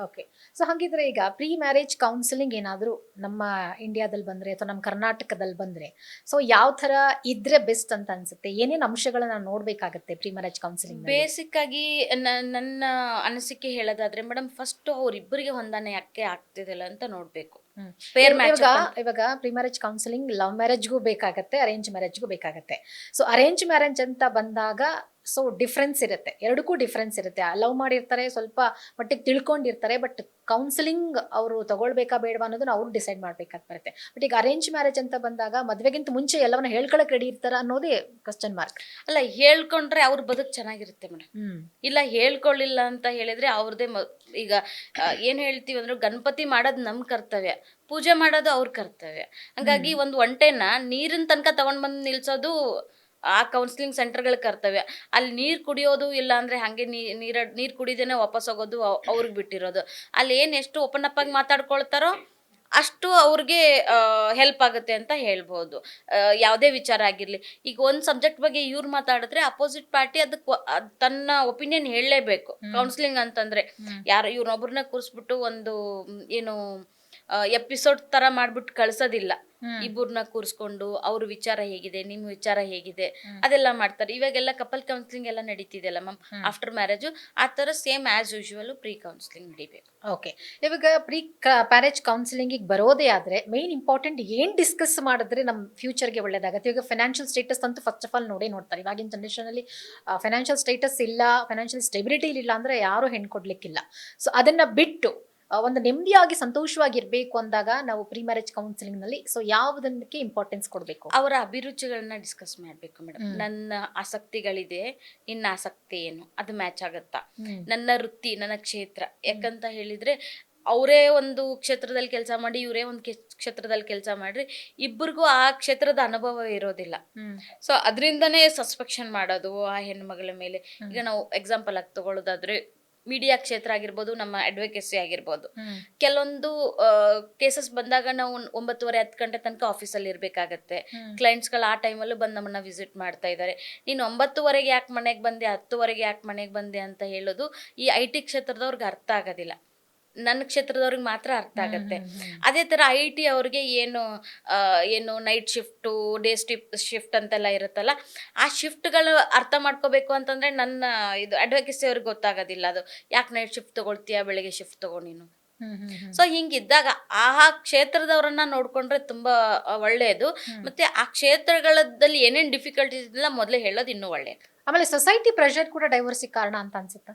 Okay. So ಹಾಗಿದ್ರೆ ಈಗ pre marriage counselling ಏನಾದರೂ ನಮ್ಮ ಇಂಡಿಯಾದಲ್ಲಿ ಬಂದ್ರೆ ಅಥವಾ ನಮ್ಮ ಕರ್ನಾಟಕದಲ್ಲಿ ಬಂದ್ರೆ ಸೊ ಯಾವ ತರ ಇದ್ರೆ ಬೆಸ್ಟ್ ಅಂತ ಅನ್ಸುತ್ತೆ? ಏನೇನು ಅಂಶಗಳನ್ನ ನೋಡ್ಬೇಕಾಗತ್ತೆ ಪ್ರೀ ಮ್ಯಾರೇಜ್ ಕೌನ್ಸಿಲಿಂಗ್ ನಲ್ಲಿ? ಬೇಸಿಕ್ ಆಗಿ ನನ್ನ ಅನಿಸಿಕೆ ಹೇಳೋದಾದ್ರೆ ಮೇಡಮ್, ಫಸ್ಟ್ ಅವ್ರಿಬ್ಬರಿಗೆ ಹೊಂದಾಣೆ ಯಾಕೆ ಆಗ್ತಿದಿಲ್ಲ ಅಂತ ನೋಡ್ಬೇಕು. ಪೇರ್ ಮ್ಯಾಚ್ ಇವಾಗ ಪ್ರೀ ಮ್ಯಾರೇಜ್ ಕೌನ್ಸಿಲಿಂಗ್ ಲವ್ ಮ್ಯಾರೇಜ್ಗೂ ಬೇಕಾಗತ್ತೆ, ಅರೇಂಜ್ ಮ್ಯಾರೇಜ್ಗೂ ಬೇಕಾಗತ್ತೆ. ಸೊ ಅರೇಂಜ್ ಮ್ಯಾರೇಜ್ ಅಂತ ಬಂದಾಗ ಸೊ ಡಿಫ್ರೆನ್ಸ್ ಇರುತ್ತೆ, ಎರಡಕ್ಕೂ ಡಿಫ್ರೆನ್ಸ್ ಇರುತ್ತೆ. ಲವ್ ಮಾಡಿರ್ತಾರೆ, ಸ್ವಲ್ಪ ಮಟ್ಟಿಗೆ ತಿಳ್ಕೊಂಡಿರ್ತಾರೆ, ಬಟ್ ಕೌನ್ಸಿಲಿಂಗ್ ಅವರು ತಗೊಳ್ಬೇಕಾ ಬೇಡವಾ ಅನ್ನೋದನ್ನ ಅವ್ರು ಡಿಸೈಡ್ ಮಾಡ್ಬೇಕಾಗಿ ಬರುತ್ತೆ. ಬಟ್ ಈಗ ಅರೇಂಜ್ ಮ್ಯಾರೇಜ್ ಅಂತ ಬಂದಾಗ ಮದ್ವೆಗಿಂತ ಮುಂಚೆ ಎಲ್ಲವನ್ನ ಹೇಳ್ಕೊಳಕ್ ರೆಡಿ ಇರ್ತಾರ ಅನ್ನೋದೇ ಕ್ವಶನ್ ಮಾರ್ಕ್. ಅಲ್ಲ, ಹೇಳ್ಕೊಂಡ್ರೆ ಅವ್ರ ಬದುಕು ಚೆನ್ನಾಗಿರುತ್ತೆ ಮೇಡಮ್. ಇಲ್ಲ ಹೇಳ್ಕೊಳ್ಳಿಲ್ಲ ಅಂತ ಹೇಳಿದ್ರೆ ಅವ್ರದೇ ಈಗ ಏನ್ ಹೇಳ್ತೀವಿ ಅಂದ್ರೆ, ಗಣಪತಿ ಮಾಡೋದು ನಮ್ ಕರ್ತವ್ಯ, ಪೂಜೆ ಮಾಡೋದು ಅವ್ರ ಕರ್ತವ್ಯ. ಹಂಗಾಗಿ ಒಂದು ಒಂಟೆನ ನೀರಿನ ತನಕ ತಗೊಂಡ್ ಬಂದು ನಿಲ್ಸೋದು ಆ ಕೌನ್ಸಿಲಿಂಗ್ ಸೆಂಟರ್ಗಳ ಕರ್ತವ್ಯ. ಅಲ್ಲಿ ನೀರು ಕುಡಿಯೋದು, ಇಲ್ಲ ಅಂದ್ರೆ ಹಂಗೆ ನೀರು ಕುಡಿದೇನೆ ವಾಪಸ್ ಹೋಗೋದು ಅವ್ರಿಗೆ ಬಿಟ್ಟಿರೋದು. ಅಲ್ಲಿ ಏನು ಎಷ್ಟು ಓಪನ್ ಅಪ್ ಆಗಿ ಮಾತಾಡ್ಕೊಳ್ತಾರೋ ಅಷ್ಟು ಅವ್ರಿಗೆ ಹೆಲ್ಪ್ ಆಗುತ್ತೆ ಅಂತ ಹೇಳ್ಬೋದು. ಯಾವುದೇ ವಿಚಾರ ಆಗಿರ್ಲಿ, ಈಗ ಒಂದು ಸಬ್ಜೆಕ್ಟ್ ಬಗ್ಗೆ ಇವ್ರು ಮಾತಾಡಿದ್ರೆ ಅಪೋಸಿಟ್ ಪಾರ್ಟಿ ಅದಕ್ಕೆ ತನ್ನ ಒಪಿನಿಯನ್ ಹೇಳಲೇಬೇಕು. ಕೌನ್ಸಿಲಿಂಗ್ ಅಂತಂದ್ರೆ ಯಾರು ಇವ್ರನ್ನೊಬ್ರನ್ನ ಕೂರಿಸ್ಬಿಟ್ಟು ಒಂದು ಏನು ಎಪಿಸೋಡ್ ತರ ಮಾಡ್ಬಿಟ್ಟು ಕಳ್ಸೋದಿಲ್ಲ. ಇಬ್ಬರನ್ನ ಕೂರಿಸ್ಕೊಂಡು ಅವ್ರ ವಿಚಾರ ಹೇಗಿದೆ, ನಿಮ್ಮ ವಿಚಾರ ಹೇಗಿದೆ ಅದೆಲ್ಲ ಮಾಡ್ತಾರೆ. ಇವಾಗೆಲ್ಲ ಕಪಲ್ ಕೌನ್ಸಿಲಿಂಗ್ ಎಲ್ಲ ನಡೀತಿದೆಯಲ್ಲ ಮ್ಯಾಮ್, ಆಫ್ಟರ್ ಮ್ಯಾರೇಜು ಆ ಥರ same as usual pre counselling ನಡಿಬೇಕು. ಓಕೆ. ಇವಾಗ ಪ್ರೀ ಮ್ಯಾರೇಜ್ ಕೌನ್ಸಿಲಿಂಗ್ ಬರೋದೇ ಆದ್ರೆ ಮೇನ್ ಇಂಪಾರ್ಟೆಂಟ್ ಏನ್ ಡಿಸ್ಕಸ್ ಮಾಡಿದ್ರೆ ನಮ್ಮ ಫ್ಯೂಚರ್ಗೆ ಒಳ್ಳೇದಾಗುತ್ತೆ? ಇವಾಗ ಫೈನಾನ್ಷಿಯಲ್ ಸ್ಟೇಟಸ್ ಅಂತೂ ಫಸ್ಟ್ ಆಫ್ ಆಲ್ ನೋಡ್ತಾರೆ. ಇವಾಗಿನ ಜನರೇಷನ್ ಅಲ್ಲಿ ಫೈನಾನ್ಷಿಯಲ್ ಸ್ಟೇಟಸ್ ಇಲ್ಲ, ಫೈನಾನ್ಷಿಯಲ್ ಸ್ಟೆಬಿಲಿಟಿ ಇಲ್ಲ ಅಂದ್ರೆ ಯಾರು ಹೆಣ್ಣು ಕೊಡ್ಲಿಕ್ಕಿಲ್ಲ. ಸೊ ಅದನ್ನ ಬಿಟ್ಟು ಒಂದು ನೆಮ್ಮದಿಯಾಗಿ ಸಂತೋಷವಾಗಿರ್ಬೇಕು ಅಂದಾಗ ನಾವು ಪ್ರೀ ಮ್ಯಾರೇಜ್ ಕೌನ್ಸಿಲಿಂಗ್ ನಲ್ಲಿ ಸೊ ಯಾವುದಕ್ಕೆ ಇಂಪಾರ್ಟೆನ್ಸ್ ಕೊಡಬೇಕು? ಅವರ ಅಭಿರುಚಿಗಳನ್ನ ಡಿಸ್ಕಸ್ ಮಾಡ್ಬೇಕು ಮೇಡಮ್. ನನ್ನ ಆಸಕ್ತಿಗಳಿದೆ, ನಿನ್ನ ಆಸಕ್ತಿ ಏನು, ಅದು ಮ್ಯಾಚ್ ಆಗತ್ತಾ? ನನ್ನ ವೃತ್ತಿ, ನನ್ನ ಕ್ಷೇತ್ರ, ಯಾಕಂತ ಹೇಳಿದ್ರೆ ಅವರೇ ಒಂದು ಕ್ಷೇತ್ರದಲ್ಲಿ ಕೆಲಸ ಮಾಡಿ, ಇವರೇ ಒಂದು ಕ್ಷೇತ್ರದಲ್ಲಿ ಕೆಲಸ ಮಾಡ್ರಿ, ಇಬ್ಬರಿಗೂ ಆ ಕ್ಷೇತ್ರದ ಅನುಭವ ಇರೋದಿಲ್ಲ. ಸೊ ಅದರಿಂದನೇ ಸಸ್ಪೆಕ್ಷನ್ ಮಾಡೋದು ಆ ಹೆಣ್ಮಗಳ ಮೇಲೆ. ಈಗ ನಾವು ಎಕ್ಸಾಂಪಲ್ ಆಗಿ ತಗೊಳ್ಳೋದಾದ್ರೆ, ಮೀಡಿಯಾ ಕ್ಷೇತ್ರ ಆಗಿರ್ಬೋದು, ನಮ್ಮ ಅಡ್ವೊಕೇಸಿ ಆಗಿರ್ಬೋದು. ಕೆಲವೊಂದು ಕೇಸಸ್ ಬಂದಾಗ ನಾವು 9:30-10 ಗಂಟೆ ತನಕ ಆಫೀಸಲ್ಲಿ ಇರ್ಬೇಕಾಗತ್ತೆ. ಕ್ಲೈಂಟ್ಸ್ಗಳು ಆ ಟೈಮಲ್ಲೂ ಬಂದು ನಮ್ಮನ್ನ ವಿಸಿಟ್ ಮಾಡ್ತಾ ಇದ್ದಾರೆ. ನೀನು 9:30ಗೆ ಯಾಕೆ ಮನೆಗೆ ಬಂದೆ, 10:00ಗೆ ಯಾಕೆ ಮನೆಗೆ ಬಂದೆ ಅಂತ ಹೇಳೋದು ಈ IT ಕ್ಷೇತ್ರದವ್ರಿಗೆ ಅರ್ಥ ಆಗೋದಿಲ್ಲ. ನನ್ನ ಕ್ಷೇತ್ರದವ್ರಿಗೆ ಮಾತ್ರ ಅರ್ಥ ಆಗತ್ತೆ. ಅದೇ ತರ IT ಅವ್ರಿಗೆ ಏನು ನೈಟ್ ಶಿಫ್ಟು, ಡೇ ಶಿಫ್ಟ್ ಅಂತೆಲ್ಲ ಇರುತ್ತಲ್ಲ, ಆ ಶಿಫ್ಟ್ಗಳು ಅರ್ಥ ಮಾಡ್ಕೋಬೇಕು ಅಂತಂದ್ರೆ ನನ್ನ ಇದು ಅಡ್ವೊಕೇಸಿ ಅವ್ರಿಗೆ ಗೊತ್ತಾಗೋದಿಲ್ಲ. ಅದು ಯಾಕೆ ನೈಟ್ ಶಿಫ್ಟ್ ತಗೊಳ್ತೀಯಾ, ಬೆಳಿಗ್ಗೆ ಶಿಫ್ಟ್ ತಗೋ ನೀನು. ಸೊ ಹಿಂಗಿದ್ದಾಗ ಆ ಕ್ಷೇತ್ರದವ್ರನ್ನ ನೋಡ್ಕೊಂಡ್ರೆ ತುಂಬಾ ಒಳ್ಳೆಯದು. ಮತ್ತೆ ಆ ಕ್ಷೇತ್ರಗಳಲ್ಲಿ ಏನೇನ್ ಡಿಫಿಕಲ್ಟೀಸ್ ಇಲ್ಲ ಮೊದಲೇ ಹೇಳೋದು ಇನ್ನೂ ಒಳ್ಳೆಯದು. ಆಮೇಲೆ ಸೊಸೈಟಿ ಪ್ರೆಷರ್ ಕೂಡ ಡೈವರ್ಸಿಗೆ ಕಾರಣ ಅಂತ ಅನ್ಸುತ್ತಾ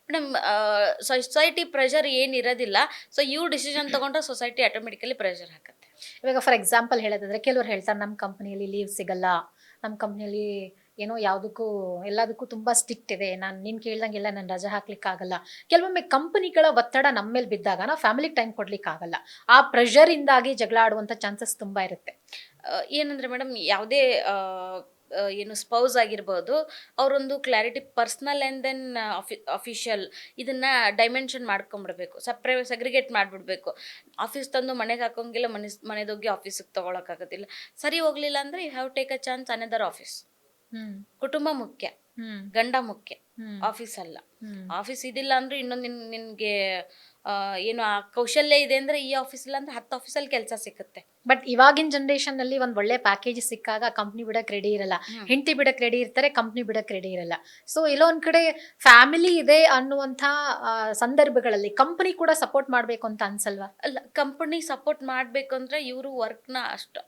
ಮೇಡಮ್? ಸೊಸೈಟಿ ಪ್ರೆಷರ್ ಏನಿರೋದಿಲ್ಲ. ಸೊ ಇವ್ರು ಡಿಸಿಷನ್ ತಗೊಂಡ್ರೆ ಸೊಸೈಟಿ ಆಟೋಮೆಟಿಕಲಿ ಪ್ರೆಷರ್ ಹಾಕತ್ತೆ. ಇವಾಗ ಫಾರ್ ಎಕ್ಸಾಂಪಲ್ ಹೇಳೋದಾದ್ರೆ, ಕೆಲವರು ಹೇಳ್ತಾರೆ ನಮ್ಮ ಕಂಪನಿಯಲ್ಲಿ ಲೀವ್ ಸಿಗಲ್ಲ, ನಮ್ಮ ಕಂಪ್ನಿಯಲ್ಲಿ ಏನೋ ಯಾವುದಕ್ಕೂ ಎಲ್ಲದಕ್ಕೂ ತುಂಬಾ ಸ್ಟ್ರಿಕ್ಟ್ ಇದೆ, ನೀನು ಕೇಳ್ದಂಗೆಲ್ಲ ನಾನು ರಜೆ ಹಾಕ್ಲಿಕ್ಕೆ ಆಗಲ್ಲ. ಕೆಲವೊಮ್ಮೆ ಕಂಪನಿಗಳ ಒತ್ತಡ ನಮ್ಮ ಮೇಲೆ ಬಿದ್ದಾಗ ನಾವು ಫ್ಯಾಮಿಲಿಗೆ ಟೈಮ್ ಕೊಡ್ಲಿಕ್ಕೆ ಆಗಲ್ಲ. ಆ ಪ್ರೆಷರ್ ಇಂದಾಗಿ ಜಗಳ ಆಡುವಂತ ಚಾನ್ಸಸ್ ತುಂಬಾ ಇರುತ್ತೆ. ಏನಂದ್ರೆ ಮೇಡಮ್, ಯಾವುದೇ ಏನು ಸ್ಪೌಸ್ ಆಗಿರ್ಬೋದು, ಅವರೊಂದು clarity, personal and then official, ಇದನ್ನ ಡೈಮೆನ್ಷನ್ ಮಾಡ್ಕೊಂಡ್ಬಿಡ್ಬೇಕು, ಸೆಗ್ರಿಗೇಟ್ ಮಾಡಿಬಿಡ್ಬೇಕು. ಆಫೀಸ್ ತಂದು ಮನೆಗೆ ಹಾಕೋಂಗಿಲ್ಲ, ಮನೆದೋಗಿ ಆಫೀಸಿಗೆ ತೊಗೊಳಕ್ಕಾಗೋದಿಲ್ಲ. ಸರಿ ಹೋಗ್ಲಿಲ್ಲ ಅಂದ್ರೆ you have take a chance another office. ಕುಟುಂಬ ಮುಖ್ಯ, ಗಂಡ ಮುಖ್ಯ, ಆಫೀಸ್ ಅಲ್ಲ. ಆಫೀಸ್ ಇದಿಲ್ಲ ಅಂದ್ರೆ ಇನ್ನೊಂದು ನಿನ್ಗೆ ಏನು ಆ ಕೌಶಲ್ಯ ಇದೆ ಅಂದ್ರೆ ಈ ಆಫೀಸ್ ಇಲ್ಲ ಅಂದ್ರೆ 10 ಆಫೀಸಲ್ಲಿ ಕೆಲಸ ಸಿಗುತ್ತೆ. ಬಟ್ ಇವಾಗಿನ ಜನರೇಷನ್ ನಲ್ಲಿ ಒಂದ್ ಒಳ್ಳೆ ಪ್ಯಾಕೇಜ್ ಸಿಕ್ಕಾಗ ಕಂಪ್ನಿ ಬಿಡಕ್ ರೆಡಿ ಇರಲ್ಲ, ಹೆಂಡತಿ ಬಿಡಕ್ ರೆಡಿ ಇರ್ತಾರೆ, ಕಂಪ್ನಿ ಬಿಡಕ್ ರೆಡಿ ಇರಲ್ಲ. ಸೊ ಎಲ್ಲೋ ಒಂದ್ ಕಡೆ ಫ್ಯಾಮಿಲಿ ಇದೆ ಅನ್ನುವಂಥ ಸಂದರ್ಭಗಳಲ್ಲಿ ಕಂಪನಿ ಕೂಡ ಸಪೋರ್ಟ್ ಮಾಡ್ಬೇಕು ಅಂತ ಅನ್ಸಲ್ವಾ? ಅಲ್ಲ, ಕಂಪನಿ ಸಪೋರ್ಟ್ ಮಾಡ್ಬೇಕು ಅಂದ್ರೆ ಇವರು ವರ್ಕ್ನ ಅಷ್ಟು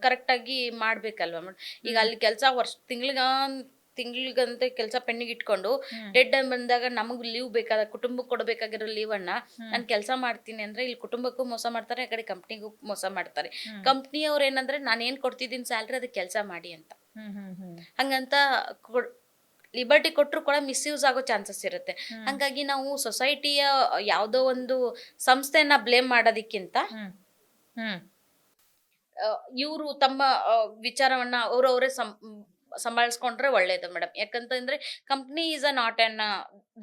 ಕರೆಕ್ಟ್ ಆಗಿ ಮಾಡ್ಬೇಕಲ್ವಾ ಮೇಡಮ್? ಈಗ ಅಲ್ಲಿ ಕೆಲಸ ತಿಂಗಳಿಗಂತ ಕೆಲಸ ಪೆಂಡಿಂಗ್ ಇಟ್ಕೊಂಡು ಡೆಡ್ ಟೈಮ್ ಬಂದಾಗ ನಮಗ್ ಲೀವ್ ಬೇಕಾದ, ಕುಟುಂಬಕ್ಕೆ ಕೊಡಬೇಕಾಗಿರೋ ಲೀವನ್ನ ನಾನು ಕೆಲಸ ಮಾಡ್ತೀನಿ ಅಂದ್ರೆ ಇಲ್ಲಿ ಕುಟುಂಬಕ್ಕೂ ಮೋಸ ಮಾಡ್ತಾರೆ, ಆ ಕಡೆ ಕಂಪ್ನಿಗೂ ಮೋಸ ಮಾಡ್ತಾರೆ. ಕಂಪ್ನಿಯವ್ರು ಏನಂದ್ರೆ ನಾನು ಏನ್ ಕೊಡ್ತಿದ್ದೀನಿ ಸ್ಯಾಲ್ರಿ ಅದಕ್ಕೆ ಕೆಲಸ ಮಾಡಿ ಅಂತ, ಹಂಗಂತ ಲಿಬರ್ಟಿ ಕೊಟ್ಟರು ಕೂಡ ಮಿಸ್ಯೂಸ್ ಆಗೋ ಚಾನ್ಸಸ್ ಇರುತ್ತೆ. ಹಂಗಾಗಿ ನಾವು ಸೊಸೈಟಿಯ ಯಾವುದೋ ಒಂದು ಸಂಸ್ಥೆಯನ್ನ ಬ್ಲೇಮ್ ಮಾಡೋದಕ್ಕಿಂತ ಇವರು ತಮ್ಮ ವಿಚಾರವನ್ನ ಅವರವರೇ ಸಂಭಾಳಿಸ್ಕೊಂಡ್ರೆ ಒಳ್ಳೇದು ಮೇಡಮ್. ಯಾಕಂತಂದ್ರೆ company is a not an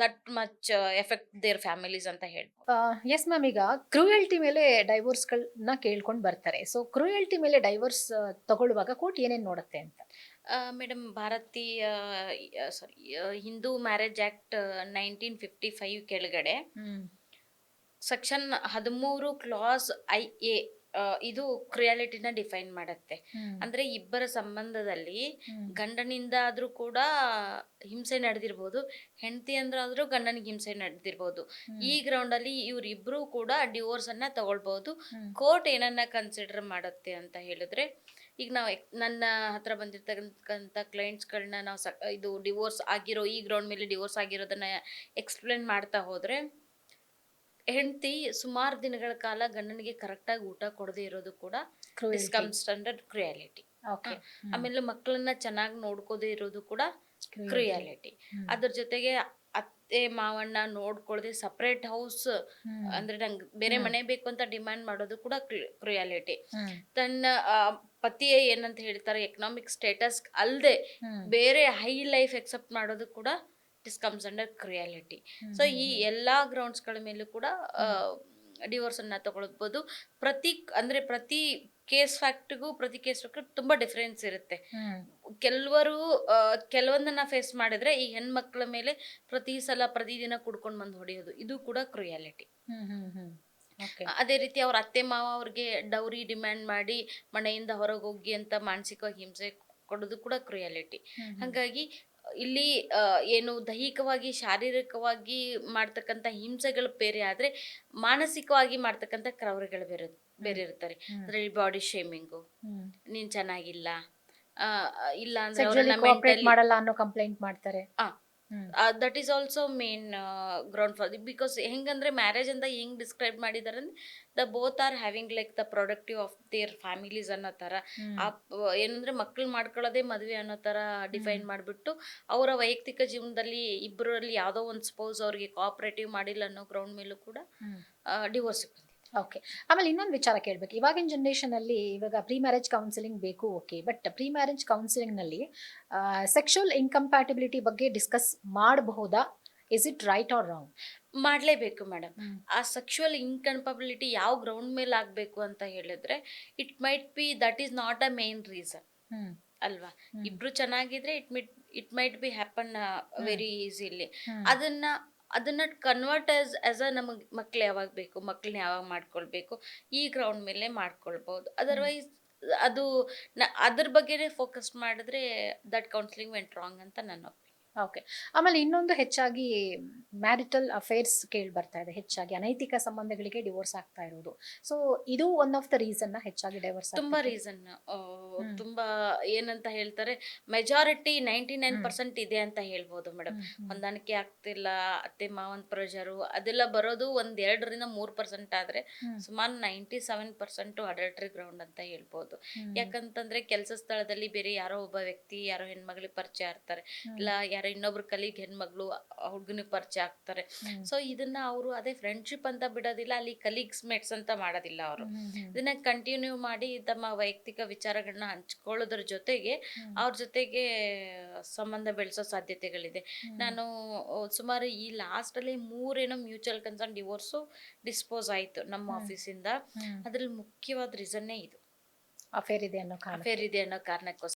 that much effect their families ಅಂತ ಹೇಳ್ಬೋದು. ಎಸ್ ಮ್ಯಾಮ್, ಈಗ ಕ್ರೂಯಲ್ಟಿ ಮೇಲೆ ಡೈವೋರ್ಸ್ಗಳನ್ನ ಕೇಳ್ಕೊಂಡು ಬರ್ತಾರೆ. ಸೊ ಕ್ರೂಯಲ್ಟಿ ಮೇಲೆ ಡೈವೋರ್ಸ್ ತಗೊಳ್ಳುವಾಗ ಕೋರ್ಟ್ ಏನೇನು ನೋಡುತ್ತೆ ಅಂತ? ಮೇಡಮ್, ಭಾರತೀಯ ಹಿಂದೂ ಮ್ಯಾರೇಜ್ ಆಕ್ಟ್ 1955 ಕೆಳಗಡೆ ಸೆಕ್ಷನ್ 13 ಕ್ಲಾಸ್ IA ಇದು ಕ್ರಿಯಾಲಿಟಿನ ಡಿಫೈನ್ ಮಾಡುತ್ತೆ. ಅಂದ್ರೆ ಇಬ್ಬರ ಸಂಬಂಧದಲ್ಲಿ ಗಂಡನಿಂದ ಆದ್ರೂ ಕೂಡ ಹಿಂಸೆ ನಡೆದಿರ್ಬೋದು, ಹೆಂಡತಿ ಅಂದ್ರಾದ್ರೂ ಗಂಡನಿಗೆ ಹಿಂಸೆ ನಡೆದಿರ್ಬೋದು. ಈ ಗ್ರೌಂಡ್ ಅಲ್ಲಿ ಇವ್ರಿಬ್ರು ಕೂಡ ಡಿವೋರ್ಸ್ ಅನ್ನ ತಗೊಳ್ಬಹುದು. ಕೋರ್ಟ್ ಏನನ್ನ ಕನ್ಸಿಡರ್ ಮಾಡುತ್ತೆ ಅಂತ ಹೇಳಿದ್ರೆ, ಈಗ ನಾವು ನನ್ನ ಹತ್ರ ಬಂದಿರ್ತಕ್ಕಂಥ ಕ್ಲೈಂಟ್ಸ್ಗಳನ್ನ ನಾವು ಇದು ಡಿವೋರ್ಸ್ ಆಗಿರೋ ಈ ಗ್ರೌಂಡ್ ಮೇಲೆ ಡಿವೋರ್ಸ್ ಆಗಿರೋದನ್ನ ಎಕ್ಸ್ಪ್ಲೇನ್ ಮಾಡ್ತಾ ಹೋದ್ರೆ, ಹೆಂಡತಿ ಸುಮಾರು ದಿನಗಳ ಕಾಲ ಗಂಡನಿಗೆ ಕರೆಕ್ಟಾಗಿ ಊಟ ಕೊಡದೇ ಇರೋದು ಕೂಡ ಡಿಸ್ಕಮ್ಸ್ ಅಂಡರ್ ಕ್ರಿಯಾಲಿಟಿ. ಆಮೇಲೆ ಮಕ್ಕಳನ್ನ ಚೆನ್ನಾಗಿ ನೋಡ್ಕೋದೇ ಇರೋದು ಕೂಡ ಕ್ರಿಯಾಲಿಟಿ. ಅದ್ರ ಜೊತೆಗೆ ಅತ್ತೆ ಮಾವನ್ನ ನೋಡ್ಕೊಳ್ದೆ ಸಪರೇಟ್ ಹೌಸ್ ಅಂದ್ರೆ ನಂಗೆ ಬೇರೆ ಮನೆ ಬೇಕು ಅಂತ ಡಿಮ್ಯಾಂಡ್ ಮಾಡೋದು ಕೂಡ ಕ್ರಿಯಾಲಿಟಿ. ತನ್ನ ಪತಿಯೇ ಏನಂತ ಹೇಳ್ತಾರೆ ಎಕನಾಮಿಕ್ ಸ್ಟೇಟಸ್ ಅಲ್ಲದೆ ಬೇರೆ ಹೈ ಲೈಫ್ ಎಕ್ಸೆಪ್ಟ್ ಮಾಡೋದು ಕೂಡ ಡಿಸ್ಕಮ್ಸ್ ಅಂಡರ್ ಕ್ರಿಯಾಲಿಟಿ. ಸೊ ಈ ಎಲ್ಲಾ ಗ್ರೌಂಡ್ಸ್ಗಳ ಮೇಲೂ ಕೂಡ ಡಿವೋರ್ಸ್ ಅನ್ನ ತಗೊಳ್ಬಹುದು. ಪ್ರತಿ ಕೇಸ್ ಫ್ಯಾಕ್ಟ್ಗೂ ಪ್ರತಿ ಕೇಸ್ ಫ್ಯಾಕ್ಟ್ ತುಂಬಾ ಡಿಫರೆನ್ಸ್ ಇರುತ್ತೆ. ಕೆಲವೊಂದನ್ನ ಫೇಸ್ ಮಾಡಿದ್ರೆ ಈ ಹೆಣ್ಮಕ್ಳ ಮೇಲೆ ಪ್ರತಿದಿನ ಕುಡ್ಕೊಂಡ್ ಬಂದು ಹೊಡೆಯೋದು, ಇದು ಕೂಡ ಕ್ರಿಯಾಲಿಟಿ. ಅದೇ ರೀತಿ ಅವ್ರ ಅತ್ತೆ ಮಾವ ಅವ್ರಿಗೆ ಡೌರಿ ಡಿಮ್ಯಾಂಡ್ ಮಾಡಿ ಮನೆಯಿಂದ ಹೊರಗೆ ಹೋಗಿ ಅಂತ ಮಾನಸಿಕವಾಗಿ ಹಿಂಸೆ ಕೊಡೋದು ಕೂಡ ಕ್ರಿಯಾಲಿಟಿ. ಹಾಗಾಗಿ ಇಲ್ಲಿ ಏನು ದೈಹಿಕವಾಗಿ ಶಾರೀರಿಕವಾಗಿ ಮಾಡ್ತಕ್ಕಂಥ ಹಿಂಸೆಗಳು ಬೇರೆ ಆದ್ರೆ ಮಾನಸಿಕವಾಗಿ ಮಾಡ್ತಕ್ಕಂಥ ಕ್ರೌರ್ಯಗಳು ಬೇರೆ ಇರ್ತಾರೆ. ಅದ್ರಲ್ಲಿ ಬಾಡಿ ಶೇಮಿಂಗು, ನೀನ್ ಚೆನ್ನಾಗಿಲ್ಲ, ಇಲ್ಲ ಅಂದ್ರೆ ಮಾಡಲ್ಲ ಅನ್ನೋ ಕಂಪ್ಲೇಂಟ್ ಮಾಡ್ತಾರೆ. That is also main ground for because ಹೆಂಗಂದ್ರೆ ಮ್ಯಾರೇಜ್ ಅಂತ ಹೆಂಗ್ ಡಿಸ್ಕ್ರೈಬ್ ಮಾಡಿದಾರೆ ಅಂದ್ರೆ the both are having like the productive of their families ಅನ್ನೋ ತರ, ಏನಂದ್ರೆ ಮಕ್ಳು ಮಾಡ್ಕೊಳ್ಳೋದೇ ಮದುವೆ ಅನ್ನೋ ತರ ಡಿಫೈನ್ ಮಾಡ್ಬಿಟ್ಟು ಅವರ ವೈಯಕ್ತಿಕ ಜೀವನದಲ್ಲಿ ಇಬ್ಬರಲ್ಲಿ ಯಾವ್ದೋ ಒಂದು ಸ್ಪೌಸ್ ಅವ್ರಿಗೆ ಕೋಆಪರೇಟಿವ್ ಮಾಡಿಲ್ಲ ಅನ್ನೋ ಗ್ರೌಂಡ್ ಮೇಲೂ ಕೂಡ ಡಿವೋರ್ಸ್ ಬಂದಿದೆ. ಓಕೆ. ಆಮೇಲೆ ಇನ್ನೊಂದು ವಿಚಾರ ಕೇಳಬೇಕು. ಇವಾಗಿನ ಜನರೇಷನ್ ಅಲ್ಲಿ ಇವಾಗ ಪ್ರೀ ಮ್ಯಾರೇಜ್ ಕೌನ್ಸಿಲಿಂಗ್ ಬೇಕು, okay, but pre marriage counselling ನಲ್ಲಿ ಸೆಕ್ಷುವಲ್ ಇನ್ಕಂಪ್ಯಾಟಿಬಿಲಿಟಿ ಬಗ್ಗೆ ಡಿಸ್ಕಸ್ ಮಾಡಬಹುದಾ? Is it right or wrong? ಮಾಡಲೇಬೇಕು ಮೇಡಮ್. ಆ ಸೆಕ್ಷುವಲ್ ಇನ್ಕಂಪ್ಯಾಬಿಲಿಟಿ ಯಾವ ಗ್ರೌಂಡ್ ಮೇಲೆ ಆಗ್ಬೇಕು ಅಂತ ಹೇಳಿದ್ರೆ, it might be that is not a main reason ಅಲ್ವಾ. ಇಬ್ರು ಚೆನ್ನಾಗಿದ್ರೆ it might be happen very easily. ಅದನ್ನ ಕನ್ವರ್ಟ್ ಆಸ್ ಅ ನಮಗೆ ಮಕ್ಳು ಯಾವಾಗ ಬೇಕು, ಮಕ್ಳನ್ನ ಯಾವಾಗ ಮಾಡ್ಕೊಳ್ಬೇಕು, ಈ ಗ್ರೌಂಡ್ ಮೇಲೆ ಮಾಡ್ಕೊಳ್ಬಹುದು. ಅದರ್ವೈಸ್ ಅದ್ರ ಬಗ್ಗೆನೇ ಫೋಕಸ್ ಮಾಡಿದ್ರೆ ದಟ್ ಕೌನ್ಸಿಲಿಂಗ್ ವೆಂಟ್ ರಾಂಗ್ ಅಂತ ನನ್ನ ಒಪಿನಿಯನ್. ಓಕೆ. ಆಮೇಲೆ ಇನ್ನೊಂದು ಹೆಚ್ಚಾಗಿ ಮ್ಯಾರಿಟಲ್ ಅಫೇರ್ಸ್ ಕೇಳಿ ಬರ್ತಾ ಇದೆ, ಹೆಚ್ಚಾಗಿ ಅನೈತಿಕ ಸಂಬಂಧಗಳಿಗೆ ಡಿವೋರ್ಸ್ ಆಗ್ತಾ ಇರೋದು. ಸೊ ಇದು ಒನ್ ಆಫ್ ದ ರೀಸನ್ ಹೆಚ್ಚಾಗಿ ಡಿವೋರ್ಸ್. ತುಂಬಾ ರೀಸನ್, ತುಂಬಾ ಏನಂತ ಹೇಳ್ತಾರೆ, ಮೆಜಾರಿಟಿ 99% ಇದೆ ಅಂತ ಹೇಳ್ಬೋದು ಮೇಡಮ್. ಹೊಂದಾಣಿಕೆ ಆಗ್ತಿಲ್ಲ, ಅತ್ತೆ ಮಾವನ್ ಪ್ರೆಷರು ಅದೆಲ್ಲ ಬರೋದು 1-2-3% ಆದ್ರೆ ಸುಮಾರು 97% ಅಡಲ್ಟ್ರಿ ಗ್ರೌಂಡ್ ಅಂತ ಹೇಳ್ಬೋದು. ಯಾಕಂತಂದ್ರೆ ಕೆಲಸ ಸ್ಥಳದಲ್ಲಿ ಬೇರೆ ಯಾರೋ ಒಬ್ಬ ವ್ಯಕ್ತಿ ಯಾರೋ ಹೆಣ್ಮಗಳಿಗೆ ಪರಿಚಯ ಆಗ್ತಾರೆ, ಇಲ್ಲ ಇನ್ನೊಬ್ರು ಕಲೀಗ್ ಹೆಣ್ಮಗಳು ಹುಡುಗನಿಗೆ ಪರಿಚಯ ಆಗ್ತಾರೆ. ಸೊ ಇದನ್ನ ಅವರು ಅದೇ ಫ್ರೆಂಡ್ಶಿಪ್ ಅಂತ ಬಿಡೋದಿಲ್ಲ, ಅಲ್ಲಿ ಕಲೀಗ್ಸ್ ಮೇಟ್ಸ್ ಅಂತ ಮಾಡೋದಿಲ್ಲ. ಅವರು ಇದನ್ನ ಕಂಟಿನ್ಯೂ ಮಾಡಿ ತಮ್ಮ ವೈಯಕ್ತಿಕ ವಿಚಾರಗಳನ್ನ ಹಂಚ್ಕೊಳ್ಳೋದ್ರ ಜೊತೆಗೆ ಅವ್ರ ಜೊತೆಗೆ ಸಂಬಂಧ ಬೆಳೆಸೋ ಸಾಧ್ಯತೆಗಳಿದೆ. ನಾನು ಸುಮಾರು ಈ ಲಾಸ್ಟ್ ಅಲ್ಲಿ 3 ಮ್ಯೂಚುವಲ್ ಕನ್ಸರ್ನ್ ಡಿವೋರ್ಸು ಡಿಸ್ಪೋಸ್ ಆಯ್ತು ನಮ್ಮ ಆಫೀಸಿಂದ. ಅದ್ರಲ್ಲಿ ಮುಖ್ಯವಾದ ರೀಸನ್ನೇ ಇದು, ಅಫೇರ್ ಇದೆ ಅನ್ನೋ ಕಾರಣಕ್ಕೋಸ್ಕರ.